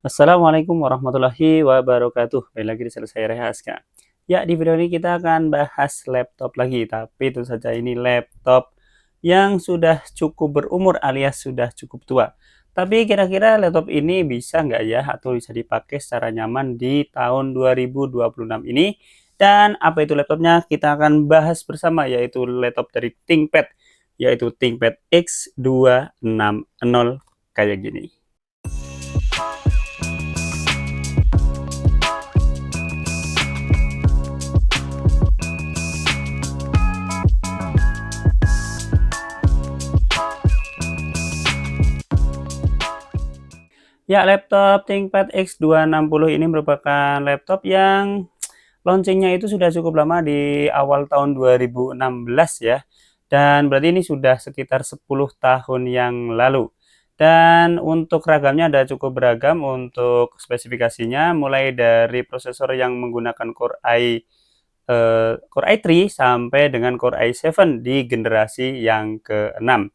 Assalamualaikum warahmatullahi wabarakatuh. Baik lagi di channel saya Rehaska. Ya, di video ini kita akan bahas laptop lagi, tapi tentu saja ini laptop yang sudah cukup berumur alias sudah cukup tua. Tapi kira-kira laptop ini bisa nggak ya atau bisa dipakai secara nyaman di tahun 2026 ini? Dan apa itu laptopnya? Kita akan bahas bersama yaitu laptop dari ThinkPad, yaitu ThinkPad X260 kayak gini. Ya, laptop ThinkPad X260 ini merupakan laptop yang launchingnya itu sudah cukup lama di awal tahun 2016 ya. Dan berarti ini sudah sekitar 10 tahun yang lalu. Dan untuk ragamnya ada cukup beragam untuk spesifikasinya, mulai dari prosesor yang menggunakan Core i3 sampai dengan Core i7 di generasi yang ke-6.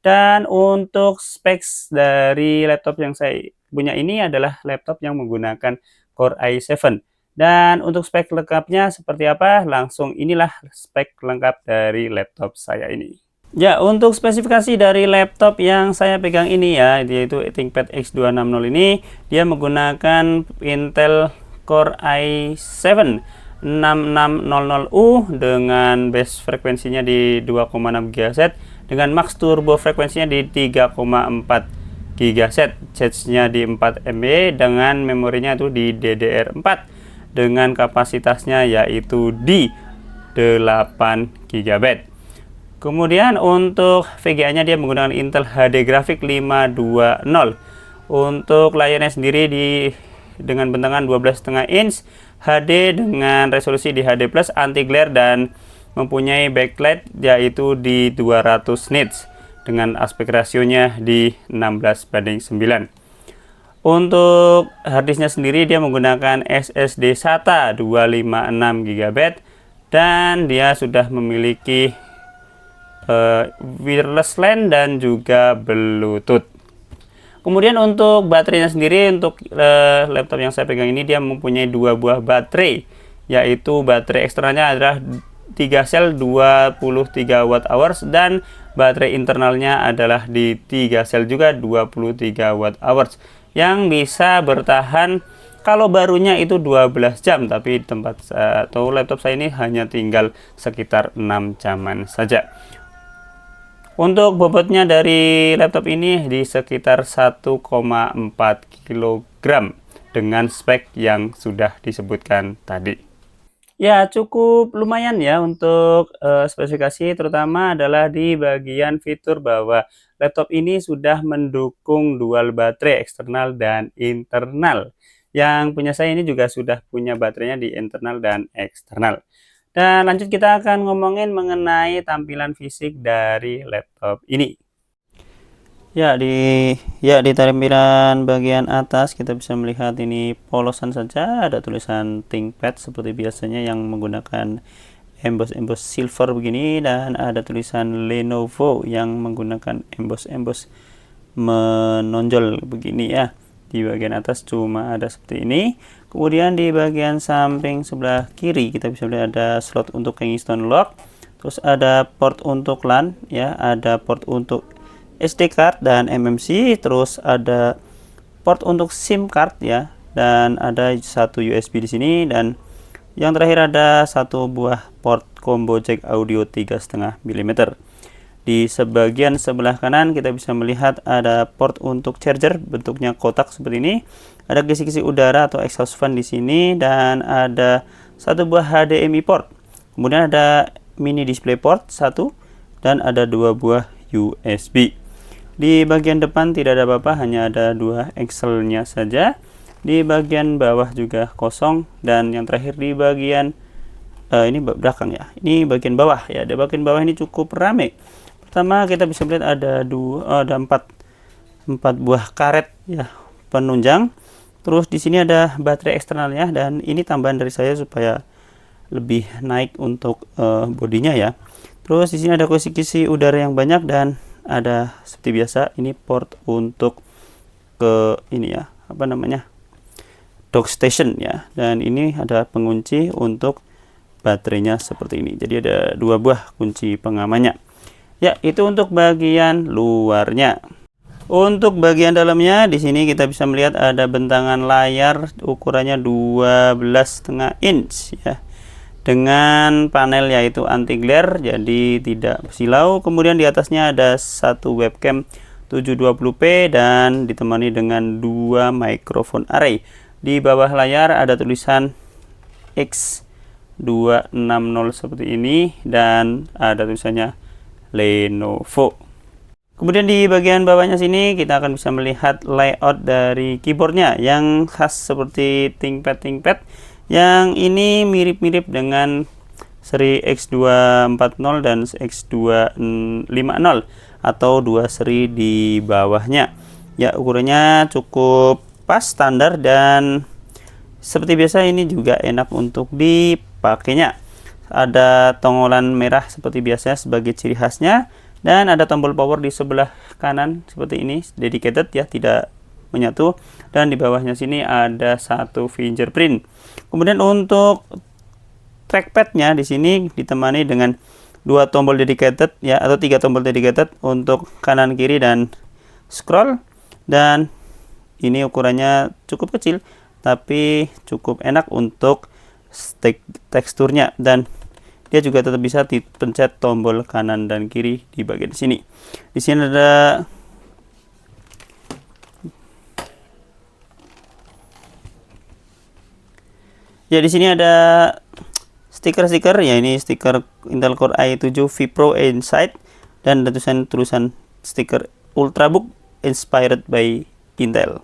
Dan untuk specs dari laptop yang saya punya ini adalah laptop yang menggunakan Core i7. Dan untuk spek lengkapnya seperti apa? Langsung inilah spek lengkap dari laptop saya ini. Ya, untuk spesifikasi dari laptop yang saya pegang ini ya, yaitu ThinkPad X260 ini, dia menggunakan Intel Core i7 6600U dengan base frekuensinya di 2,6 GHz dengan max turbo frekuensinya di 3,4 GHz, cache-nya di 4 MB dengan memorinya itu di DDR4 dengan kapasitasnya yaitu di 8 GB. Kemudian untuk VGA-nya dia menggunakan Intel HD Graphics 520. Untuk layarnya sendiri dengan bentangan 12,5 inch, HD dengan resolusi di HD+ anti glare dan mempunyai backlight yaitu di 200 nits dengan aspek rasionya di 16:9. Untuk harddisknya sendiri dia menggunakan SSD SATA 256 GB dan dia sudah memiliki wireless LAN dan juga Bluetooth. Kemudian untuk baterainya sendiri, untuk laptop yang saya pegang ini dia mempunyai dua buah baterai, yaitu baterai eksternalnya adalah 3 sel 23 Wh dan baterai internalnya adalah di 3 sel juga 23 Wh yang bisa bertahan kalau barunya itu 12 jam, tapi di tempat atau laptop saya ini hanya tinggal sekitar 6 jaman saja. Untuk bobotnya dari laptop ini di sekitar 1,4 kg dengan spek yang sudah disebutkan tadi. Ya, cukup lumayan ya untuk spesifikasi, terutama adalah di bagian fitur bahwa laptop ini sudah mendukung dual baterai eksternal dan internal. Yang punya saya ini juga sudah punya baterainya di internal dan eksternal. Dan lanjut kita akan ngomongin mengenai tampilan fisik dari laptop ini. Ya di tampilan bagian atas kita bisa melihat ini polosan saja, ada tulisan ThinkPad seperti biasanya yang menggunakan emboss silver begini, dan ada tulisan Lenovo yang menggunakan emboss menonjol begini ya. Di bagian atas cuma ada seperti ini. Kemudian di bagian samping sebelah kiri kita bisa lihat ada slot untuk Kingston lock, terus ada port untuk LAN ya, ada port untuk SD card dan MMC, terus ada port untuk SIM card ya, dan ada satu USB di sini, dan yang terakhir ada satu buah port combo jack audio 3,5 mm. Di sebagian sebelah kanan kita bisa melihat ada port untuk charger bentuknya kotak seperti ini. Ada kisi-kisi udara atau exhaust fan di sini, dan ada satu buah HDMI port. Kemudian ada mini display port satu, dan ada dua buah USB. Di bagian depan tidak ada apa-apa, hanya ada dua Excel-nya saja. Di bagian bawah juga kosong, dan yang terakhir di bagian ini belakang ya. Ini bagian bawah ya. Di bagian bawah ini cukup ramai. Pertama kita bisa lihat ada empat buah karet ya penunjang. Terus di sini ada baterai eksternalnya, dan ini tambahan dari saya supaya lebih naik untuk bodinya ya. Terus di sini ada kisi-kisi udara yang banyak, dan ada seperti biasa ini port untuk ke ini ya, apa namanya, dock station ya, dan ini ada pengunci untuk baterainya seperti ini. Jadi ada 2 buah kunci pengamannya. Ya, itu untuk bagian luarnya. Untuk bagian dalamnya di sini kita bisa melihat ada bentangan layar ukurannya 12,5 inch ya. Dengan panel yaitu anti glare jadi tidak silau. Kemudian di atasnya ada satu webcam 720p dan ditemani dengan 2 microphone array. Di bawah layar ada tulisan X260 seperti ini dan ada tulisannya Lenovo. Kemudian di bagian bawahnya sini kita akan bisa melihat layout dari keyboardnya yang khas seperti ThinkPad yang ini mirip-mirip dengan seri X240 dan X250 atau 2 seri di bawahnya. Ya, ukurannya cukup pas standar dan seperti biasa ini juga enak untuk dipakainya. Ada tongolan merah seperti biasa sebagai ciri khasnya. Dan ada tombol power di sebelah kanan seperti ini, dedicated ya, tidak menyatu. Dan di bawahnya sini ada satu fingerprint. Kemudian untuk trackpadnya di sini ditemani dengan 2 tombol dedicated ya, atau 3 tombol dedicated untuk kanan kiri dan scroll. Dan ini ukurannya cukup kecil tapi cukup enak untuk teksturnya, dan dia juga tetap bisa dipencet tombol kanan dan kiri di bagian sini. Di sini ada ya, di sini ada stiker-stiker ya, ini stiker Intel Core i7 vPro Inside dan ada tulisan stiker Ultrabook inspired by Intel.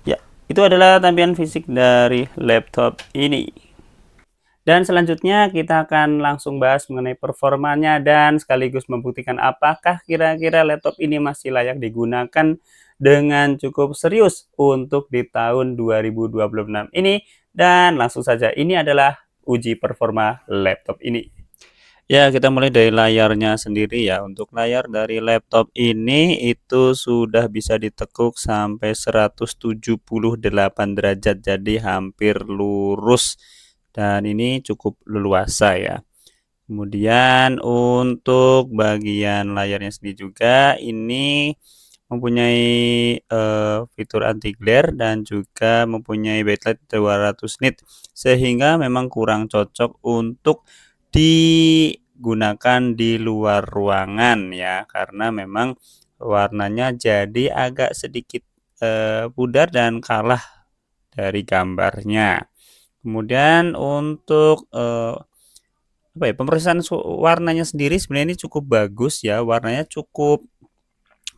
Ya, itu adalah tampilan fisik dari laptop ini. Dan selanjutnya kita akan langsung bahas mengenai performanya dan sekaligus membuktikan apakah kira-kira laptop ini masih layak digunakan dengan cukup serius untuk di tahun 2026 ini. Dan langsung saja, ini adalah uji performa laptop ini. Ya, kita mulai dari layarnya sendiri ya. Untuk layar dari laptop ini itu sudah bisa ditekuk sampai 178 derajat, jadi hampir lurus. Dan ini cukup leluasa ya. Kemudian untuk bagian layarnya sendiri juga ini mempunyai fitur anti glare dan juga mempunyai backlight 200 nit, sehingga memang kurang cocok untuk digunakan di luar ruangan ya, karena memang warnanya jadi agak sedikit pudar dan kalah dari gambarnya. Kemudian untuk pemrosesan warnanya sendiri sebenarnya ini cukup bagus ya, warnanya cukup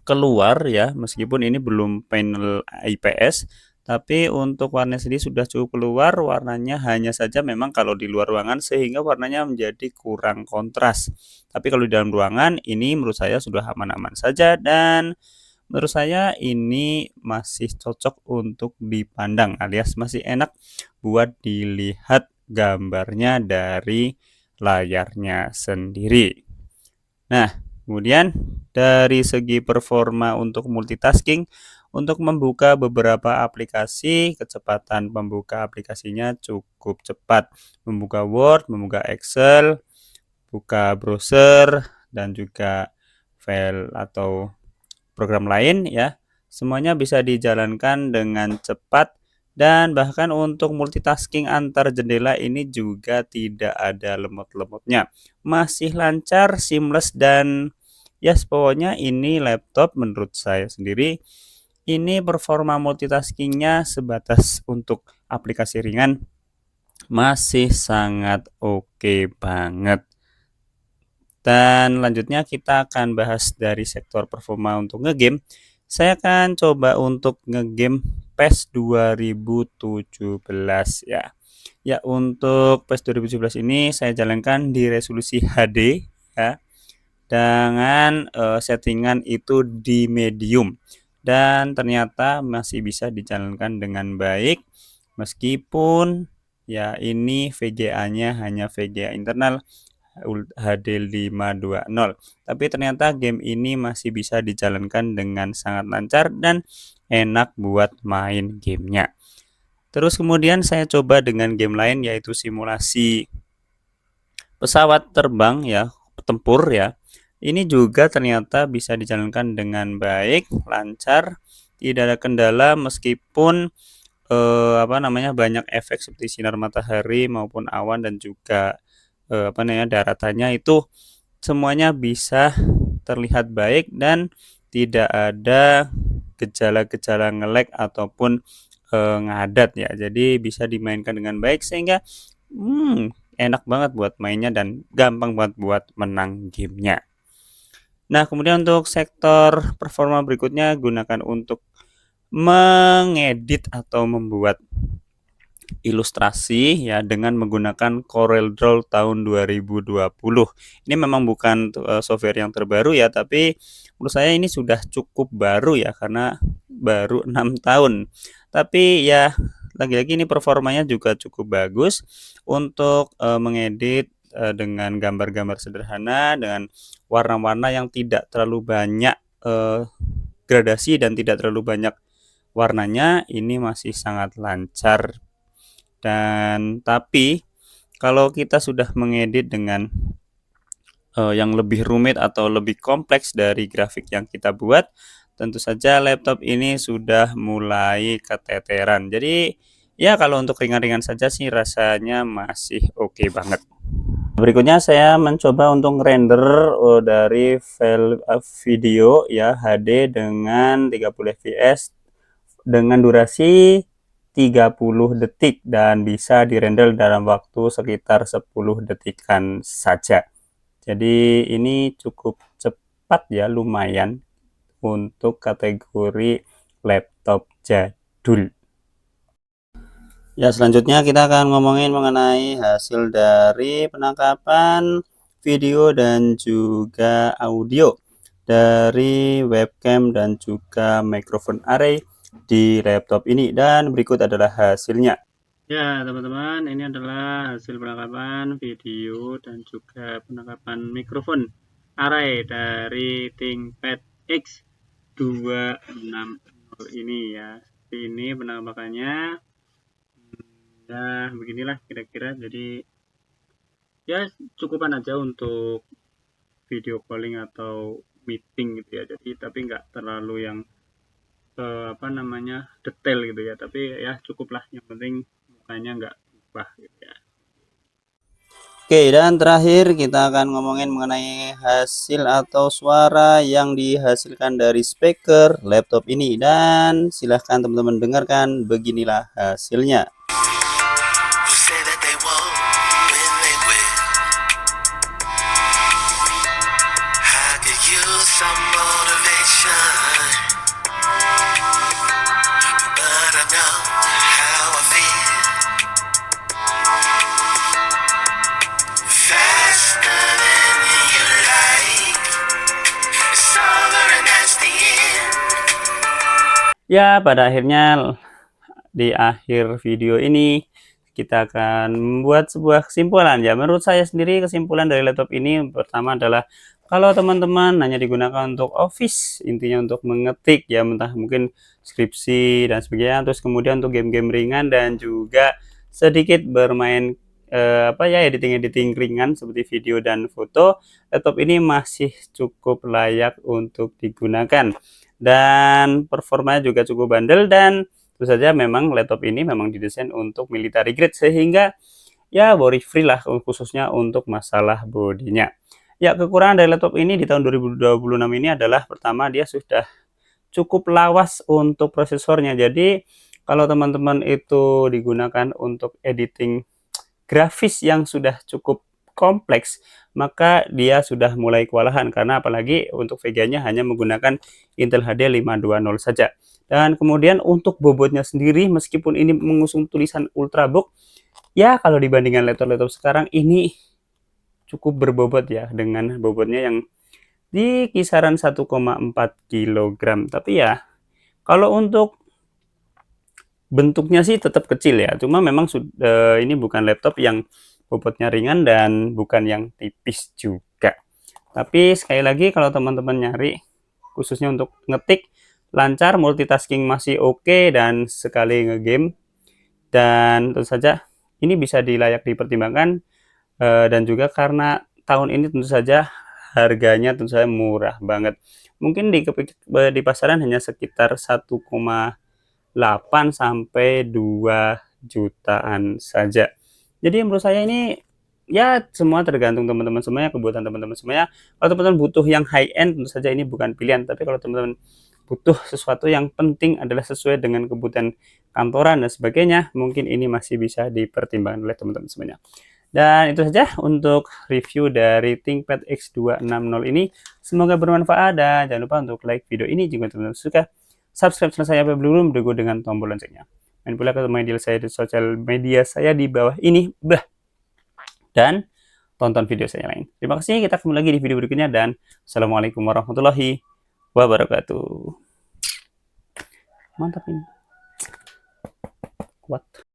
keluar ya, meskipun ini belum panel IPS, tapi untuk warnanya sendiri sudah cukup keluar warnanya, hanya saja memang kalau di luar ruangan sehingga warnanya menjadi kurang kontras. Tapi kalau di dalam ruangan ini menurut saya sudah aman-aman saja, dan menurut saya ini masih cocok untuk dipandang alias masih enak buat dilihat gambarnya dari layarnya sendiri. Nah, kemudian dari segi performa untuk multitasking, untuk membuka beberapa aplikasi, kecepatan membuka aplikasinya cukup cepat. Membuka Word, membuka Excel, buka browser, dan juga file atau program lain ya, semuanya bisa dijalankan dengan cepat. Dan bahkan untuk multitasking antar jendela ini juga tidak ada lemot-lemotnya, masih lancar, seamless, dan ya pokoknya ini laptop menurut saya sendiri ini performa multitaskingnya sebatas untuk aplikasi ringan masih sangat oke banget. Dan lanjutnya kita akan bahas dari sektor performa untuk ngegame. Saya akan coba untuk ngegame PES 2017 ya. Ya, untuk PES 2017 ini saya jalankan di resolusi HD ya, dengan settingan itu di medium, dan ternyata masih bisa dijalankan dengan baik meskipun ya ini VGA-nya hanya VGA internal HD 520, tapi ternyata game ini masih bisa dijalankan dengan sangat lancar dan enak buat main gamenya. Terus kemudian saya coba dengan game lain, yaitu simulasi pesawat terbang ya, tempur ya. Ini juga ternyata bisa dijalankan dengan baik, lancar, tidak ada kendala meskipun banyak efek seperti sinar matahari maupun awan dan juga daratannya itu semuanya bisa terlihat baik dan tidak ada gejala-gejala nge-lag ataupun ngadat ya. Jadi bisa dimainkan dengan baik sehingga enak banget buat mainnya dan gampang banget buat menang gamenya. Nah, kemudian untuk sektor performa berikutnya gunakan untuk mengedit atau membuat ilustrasi ya dengan menggunakan CorelDRAW tahun 2020. Ini memang bukan software yang terbaru ya, tapi menurut saya ini sudah cukup baru ya karena baru 6 tahun. Tapi ya lagi-lagi ini performanya juga cukup bagus untuk mengedit dengan gambar-gambar sederhana dengan warna-warna yang tidak terlalu banyak gradasi dan tidak terlalu banyak warnanya, ini masih sangat lancar. Dan tapi kalau kita sudah mengedit dengan yang lebih rumit atau lebih kompleks dari grafik yang kita buat, tentu saja laptop ini sudah mulai keteteran. Jadi ya kalau untuk ringan-ringan saja sih rasanya masih oke banget. Berikutnya saya mencoba untuk render dari file video ya HD dengan 30 fps dengan durasi 30 detik dan bisa dirender dalam waktu sekitar 10 detikan saja. Jadi ini cukup cepat ya, lumayan untuk kategori laptop jadul. Ya, selanjutnya kita akan ngomongin mengenai hasil dari penangkapan video dan juga audio dari webcam dan juga microphone array di laptop ini, dan berikut adalah hasilnya. Ya teman-teman, ini adalah hasil penangkapan video dan juga penangkapan mikrofon array dari ThinkPad X260 ini ya. Seperti ini penampakannya. Nah beginilah kira-kira, jadi ya cukupan aja untuk video calling atau meeting gitu ya, jadi tapi nggak terlalu yang detail gitu ya, tapi ya cukuplah, yang penting mukanya nggak berubah gitu ya. Oke, dan terakhir kita akan ngomongin mengenai hasil atau suara yang dihasilkan dari speaker laptop ini, dan silahkan teman-teman dengarkan, beginilah hasilnya. Ya, pada akhirnya di akhir video ini kita akan membuat sebuah kesimpulan ya. Menurut saya sendiri kesimpulan dari laptop ini pertama adalah kalau teman-teman hanya digunakan untuk office, intinya untuk mengetik ya, entah mungkin skripsi dan sebagainya, terus kemudian untuk game-game ringan dan juga sedikit bermain editing ringan seperti video dan foto, laptop ini masih cukup layak untuk digunakan dan performanya juga cukup bandel, dan tentu saja memang laptop ini memang didesain untuk military grade sehingga ya worry free lah khususnya untuk masalah bodinya. Ya, kekurangan dari laptop ini di tahun 2026 ini adalah pertama, dia sudah cukup lawas untuk prosesornya. Jadi kalau teman-teman itu digunakan untuk editing grafis yang sudah cukup kompleks, maka dia sudah mulai kewalahan karena apalagi untuk VGA-nya hanya menggunakan Intel HD 520 saja. Dan kemudian untuk bobotnya sendiri, meskipun ini mengusung tulisan Ultrabook, ya kalau dibandingkan laptop-laptop sekarang ini cukup berbobot ya, dengan bobotnya yang di kisaran 1,4 kg. Tapi ya kalau untuk bentuknya sih tetap kecil ya, cuma memang ini bukan laptop yang bobotnya ringan dan bukan yang tipis juga. Tapi sekali lagi kalau teman-teman nyari khususnya untuk ngetik lancar, multitasking masih oke, dan sekali ngegame Dan tentu saja ini bisa layak dipertimbangkan, dan juga karena tahun ini tentu saja harganya tentu saja murah banget. Mungkin di pasaran hanya sekitar 1,8 sampai 2 jutaan saja. Jadi menurut saya ini, ya semua tergantung teman-teman semuanya, kebutuhan teman-teman semuanya. Kalau teman-teman butuh yang high end tentu saja ini bukan pilihan, tapi kalau teman-teman butuh sesuatu yang penting adalah sesuai dengan kebutuhan kantoran dan sebagainya, mungkin ini masih bisa dipertimbangkan oleh teman-teman semuanya. Dan itu saja untuk review dari ThinkPad X260 ini. Semoga bermanfaat dan jangan lupa untuk like video ini jika teman-teman suka. Subscribe channel saya belum bergu dengan tombol loncengnya. Main pula ke media saya di sosial media saya di bawah ini. Dan tonton video saya lain. Terima kasih, kita ketemu lagi di video berikutnya dan assalamualaikum warahmatullahi wabarakatuh. Mantap ini. Kuat.